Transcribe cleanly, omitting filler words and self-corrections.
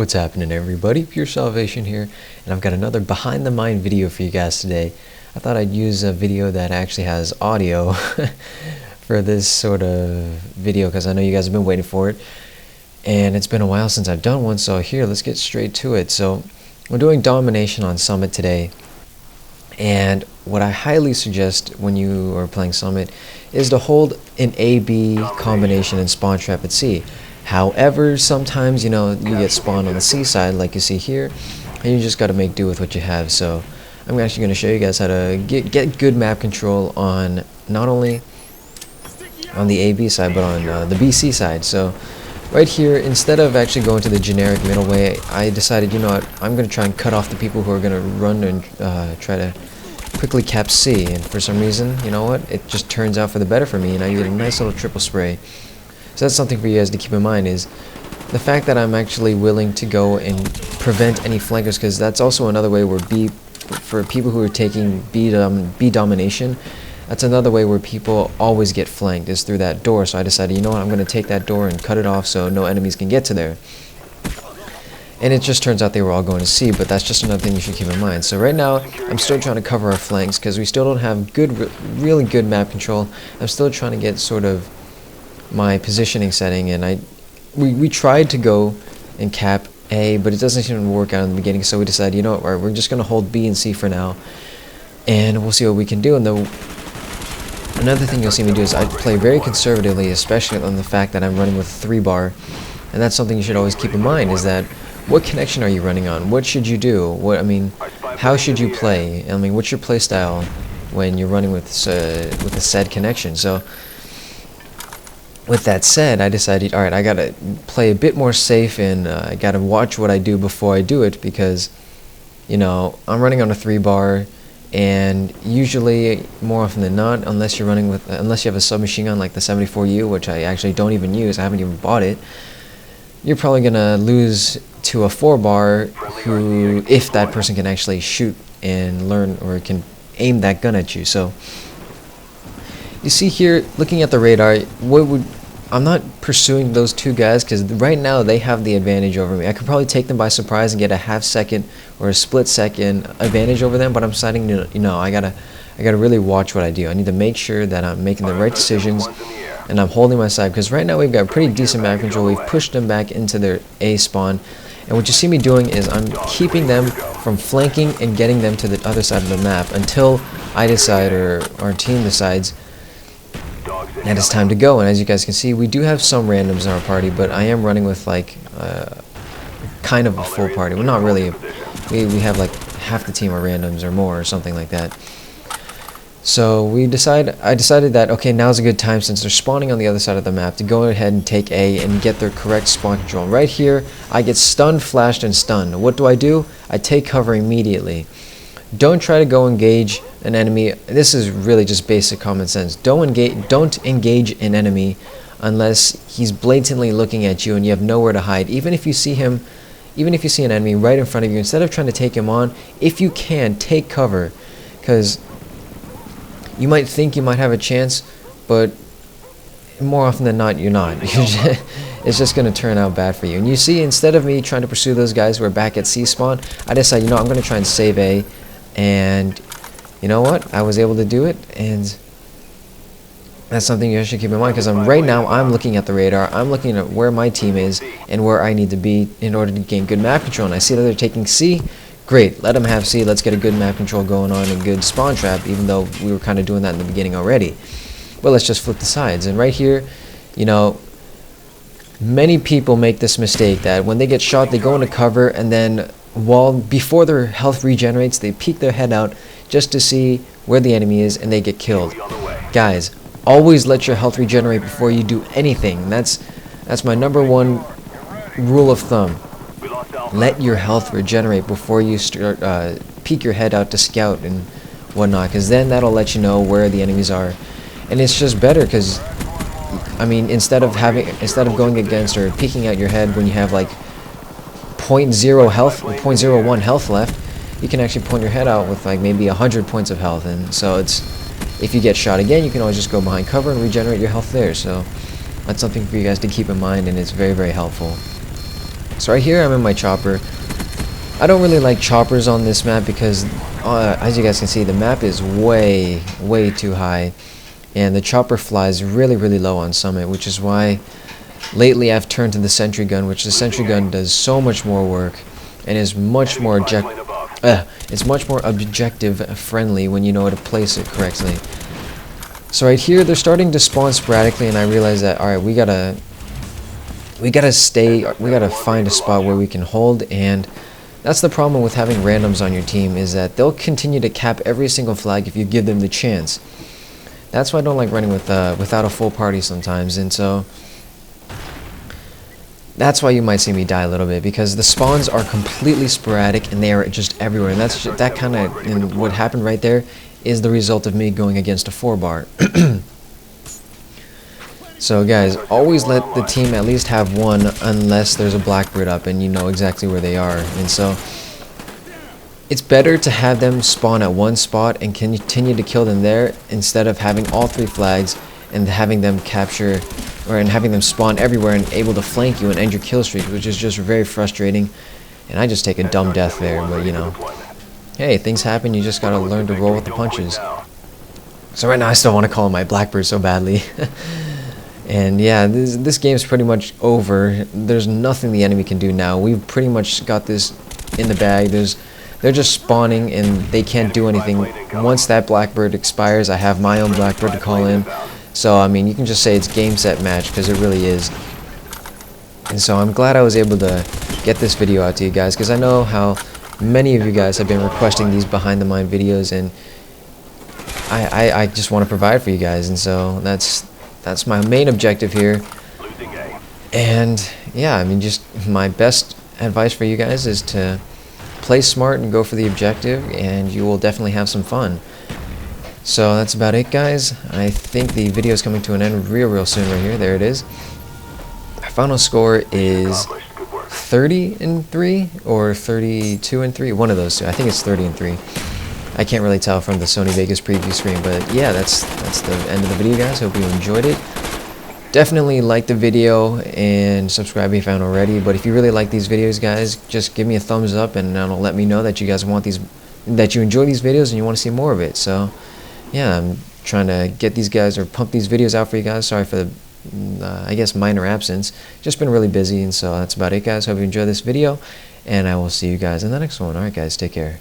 What's happening, everybody? PureSalvation here, and I've got another behind the mine video for you guys today. I thought I'd use a video that actually has audio for this sort of video because I know you guys have been waiting for it, and it's been a while since I've done one. So here, let's get straight to it. So we're doing Domination on Summit today, and what I highly suggest when you are playing Summit is to hold an A-B combination and spawn trap at C. However, sometimes, you get spawned on the C side like you see here, and you just got to make do with what you have. So I'm actually going to show you guys how to get good map control on not only on the AB side, but on the BC side. So right here, instead of actually going to the generic middle way, I decided, you know what, I'm going to try and cut off the people who are going to run and try to quickly cap C. And for some reason, you know what, it just turns out for the better for me, and I get a nice little triple spray. So that's something for you guys to keep in mind, is the fact that I'm actually willing to go and prevent any flankers, because that's also another way where for people who are taking B domination, that's another way where people always get flanked, is through that door. So I decided, you know what, I'm going to take that door and cut it off so no enemies can get to there. And it just turns out they were all going to C, but that's just another thing you should keep in mind. So right now, I'm still trying to cover our flanks, because we still don't have really good map control. I'm still trying to get sort of my positioning setting, and we tried to go and cap A, but it doesn't seem to work out in the beginning, so we decided, you know what, we're just going to hold B and C for now, and we'll see what we can do. And another thing you'll see me do is I play very conservatively, especially on the fact that I'm running with 3-bar, and that's something you should always keep in mind, is that what connection are you running on? What should you do? How should you play? What's your play style when you're running with a said connection? So with that said, I decided, alright, I gotta play a bit more safe, and I gotta watch what I do before I do it, because, I'm running on a 3-bar, and usually, more often than not, unless you have a submachine gun like the 74U, which I actually don't even use, I haven't even bought it, you're probably gonna lose to a 4-bar, who, if that person can actually shoot and learn, or can aim that gun at you. So you see here, looking at the radar, I'm not pursuing those two guys, because right now they have the advantage over me. I could probably take them by surprise and get a half-second or a split-second advantage over them, but I'm deciding, I gotta really watch what I do. I need to make sure that I'm making the right decisions, and I'm holding my side, because right now we've got pretty decent map control. We've pushed them back into their A spawn, and what you see me doing is I'm keeping them from flanking and getting them to the other side of the map until I decide, or our team decides, and it's time to go. And as you guys can see, we do have some randoms in our party, but I am running with kind of a full party. Well, not really. We have like half the team are randoms or more, or something like that. So I decided that, okay, now's a good time, since they're spawning on the other side of the map, to go ahead and take A and get their correct spawn control. And right here, I get stunned, flashed, and stunned. What do? I take cover immediately. Don't try to go engage an enemy. This is really just basic common sense. Don't engage an enemy unless he's blatantly looking at you and you have nowhere to hide. Even if you see an enemy right in front of you, instead of trying to take him on, if you can, take cover, because you might think you might have a chance, but more often than not, you're not. It's just going to turn out bad for you. And you see, instead of me trying to pursue those guys who are back at C spawn, I decided, I'm going to try and save A. And you know what? I was able to do it, and that's something you should keep in mind, because right now I'm looking at the radar, I'm looking at where my team is and where I need to be in order to gain good map control. And I see that they're taking C. Great, let them have C. Let's get a good map control going on and good spawn trap, even though we were kind of doing that in the beginning already. But let's just flip the sides. And right here, many people make this mistake that when they get shot, they go into cover, and then before their health regenerates, they peek their head out just to see where the enemy is, and they get killed. Guys, always let your health regenerate before you do anything. That's my #1 rule of thumb. Let your health regenerate before you start peek your head out to scout and whatnot, because then that'll let you know where the enemies are. And it's just better, because instead of going against or peeking out your head when you have like 0.0 health, 0.01 health left, you can actually point your head out with like maybe 100 points of health. And so if you get shot again, you can always just go behind cover and regenerate your health there. So that's something for you guys to keep in mind, and it's very, very helpful. So right here I'm in my chopper. I don't really like choppers on this map because as you guys can see, the map is way too high, and the chopper flies really low on summit, which is why lately I've turned to the sentry gun, which the sentry gun does so much more work and is much more objective friendly when you know how to place it correctly. So right here they're starting to spawn sporadically, and I realize that alright, we gotta find a spot where we can hold. And that's the problem with having randoms on your team, is that they'll continue to cap every single flag if you give them the chance. That's why I don't like running with without a full party sometimes, and so that's why you might see me die a little bit, because the spawns are completely sporadic and they are just everywhere. And that's just, that kind of, and what happened right there is the result of me going against a 4-bar. So guys, always let the team at least have one, unless there's a Blackbird up and you know exactly where they are. And so it's better to have them spawn at one spot and continue to kill them there, instead of having all 3 flags and having them capture, and having them spawn everywhere and able to flank you and end your kill streak, which is just very frustrating. And I just take a dumb death there, but you know, hey, things happen, you just gotta learn to roll with the punches. So right now I still want to call him my Blackbird so badly. And yeah, this game's pretty much over. There's nothing the enemy can do now. We've pretty much got this in the bag. They're just spawning and they can't do anything. Once that Blackbird expires, I have my own Blackbird to call in. So I mean, you can just say it's game, set, match, because it really is. And so I'm glad I was able to get this video out to you guys, because I know how many of you guys have been requesting these behind the mine videos, and I just want to provide for you guys. And so that's my main objective here. And yeah, I mean, just my best advice for you guys is to play smart and go for the objective, and you will definitely have some fun. So that's about it, guys. I think the video is coming to an end real soon right here. There it is. Our final score is 30-3 or 32-3, one of those two. I think it's 30-3. I can't really tell from the Sony Vegas preview screen, but yeah, that's the end of the video, guys. Hope you enjoyed it. Definitely like the video and subscribe if you haven't already. But if you really like these videos, guys, just give me a thumbs up, and that'll let me know that you guys want these, that you enjoy these videos and you want to see more of it. So yeah, I'm trying to get these guys, or pump these videos out for you guys. Sorry for the I guess minor absence. Just been really busy, and so that's about it, guys. Hope you enjoyed this video, and I will see you guys in the next one. Alright guys, take care.